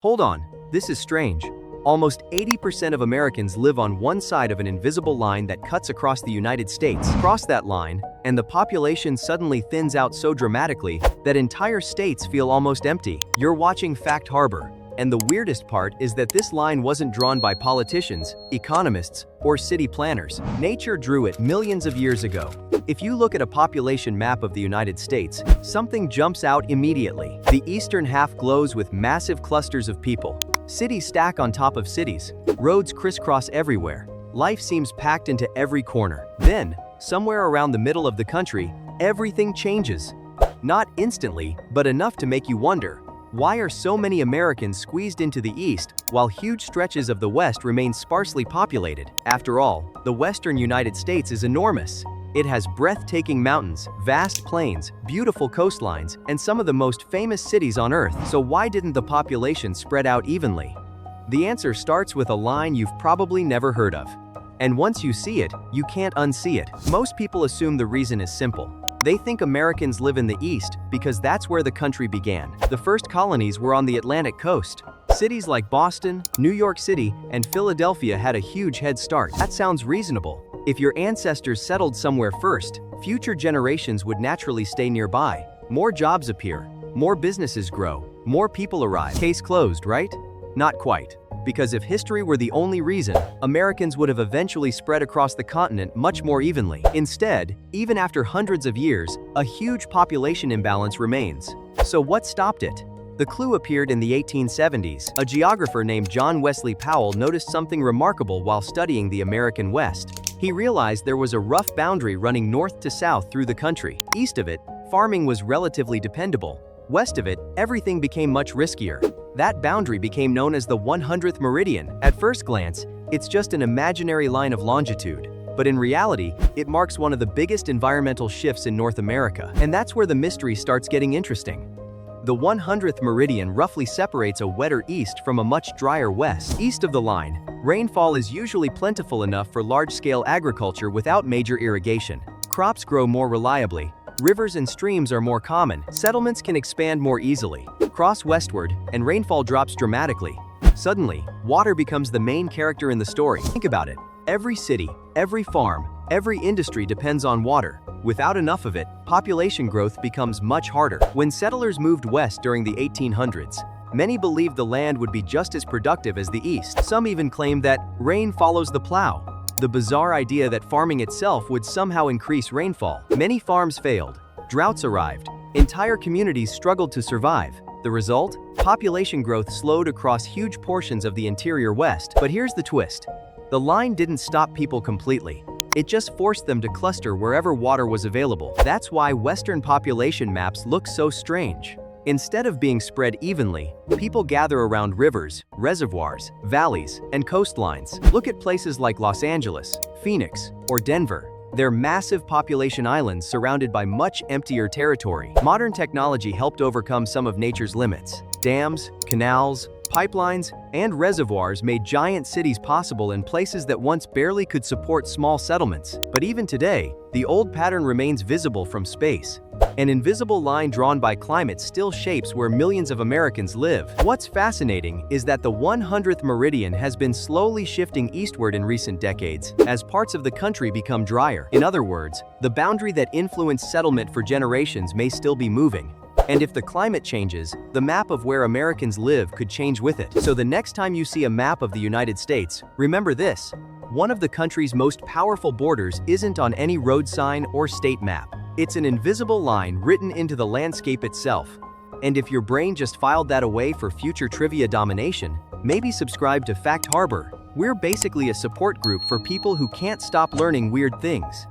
Hold on, this is strange. Almost 80% of Americans live on one side of an invisible line that cuts across the United States. Cross that line, and the population suddenly thins out so dramatically that entire states feel almost empty. You're watching Fact Harbor, and the weirdest part is that this line wasn't drawn by politicians, economists, or city planners. Nature drew it millions of years ago. If you look at a population map of the United States, something jumps out immediately. The eastern half glows with massive clusters of people. Cities stack on top of cities. Roads crisscross everywhere. Life seems packed into every corner. Then, somewhere around the middle of the country, everything changes. Not instantly, but enough to make you wonder, why are so many Americans squeezed into the east while huge stretches of the west remain sparsely populated? After all, the western United States is enormous. It has breathtaking mountains, vast plains, beautiful coastlines, and some of the most famous cities on Earth. So why didn't the population spread out evenly? The answer starts with a line you've probably never heard of. And once you see it, you can't unsee it. Most people assume the reason is simple. They think Americans live in the East because that's where the country began. The first colonies were on the Atlantic coast. Cities like Boston, New York City, and Philadelphia had a huge head start. That sounds reasonable. If your ancestors settled somewhere first, future generations would naturally stay nearby. More jobs appear, more businesses grow, more people arrive. Case closed, right? Not quite. Because if history were the only reason, Americans would have eventually spread across the continent much more evenly. Instead, even after hundreds of years, a huge population imbalance remains. So what stopped it? The clue appeared in the 1870s. A geographer named John Wesley Powell noticed something remarkable while studying the American West. He realized there was a rough boundary running north to south through the country. East of it, farming was relatively dependable. West of it, everything became much riskier. That boundary became known as the 100th Meridian. At first glance, it's just an imaginary line of longitude. But in reality, it marks one of the biggest environmental shifts in North America. And that's where the mystery starts getting interesting. The 100th Meridian roughly separates a wetter east from a much drier west. East of the line, rainfall is usually plentiful enough for large-scale agriculture without major irrigation. Crops grow more reliably. Rivers and streams are more common. Settlements can expand more easily. Cross westward, and rainfall drops dramatically. Suddenly, water becomes the main character in the story. Think about it. Every city, every farm, every industry depends on water. Without enough of it, population growth becomes much harder. When settlers moved west during the 1800s, many believed the land would be just as productive as the east. Some even claimed that rain follows the plow. The bizarre idea that farming itself would somehow increase rainfall. Many farms failed. Droughts arrived. Entire communities struggled to survive. The result? Population growth slowed across huge portions of the interior west. But here's the twist. The line didn't stop people completely. It just forced them to cluster wherever water was available. That's why Western population maps look so strange. Instead of being spread evenly, people gather around rivers, reservoirs, valleys, and coastlines. Look at places like Los Angeles, Phoenix, or Denver. They're massive population islands surrounded by much emptier territory. Modern technology helped overcome some of nature's limits. Dams, canals, pipelines, and reservoirs made giant cities possible in places that once barely could support small settlements. But even today, the old pattern remains visible from space. An invisible line drawn by climate still shapes where millions of Americans live. What's fascinating is that the 100th Meridian has been slowly shifting eastward in recent decades as parts of the country become drier. In other words, the boundary that influenced settlement for generations may still be moving. And if the climate changes, the map of where Americans live could change with it. So the next time you see a map of the United States, remember this: one of the country's most powerful borders isn't on any road sign or state map. It's an invisible line written into the landscape itself. And if your brain just filed that away for future trivia domination, maybe subscribe to Fact Harbor. We're basically a support group for people who can't stop learning weird things.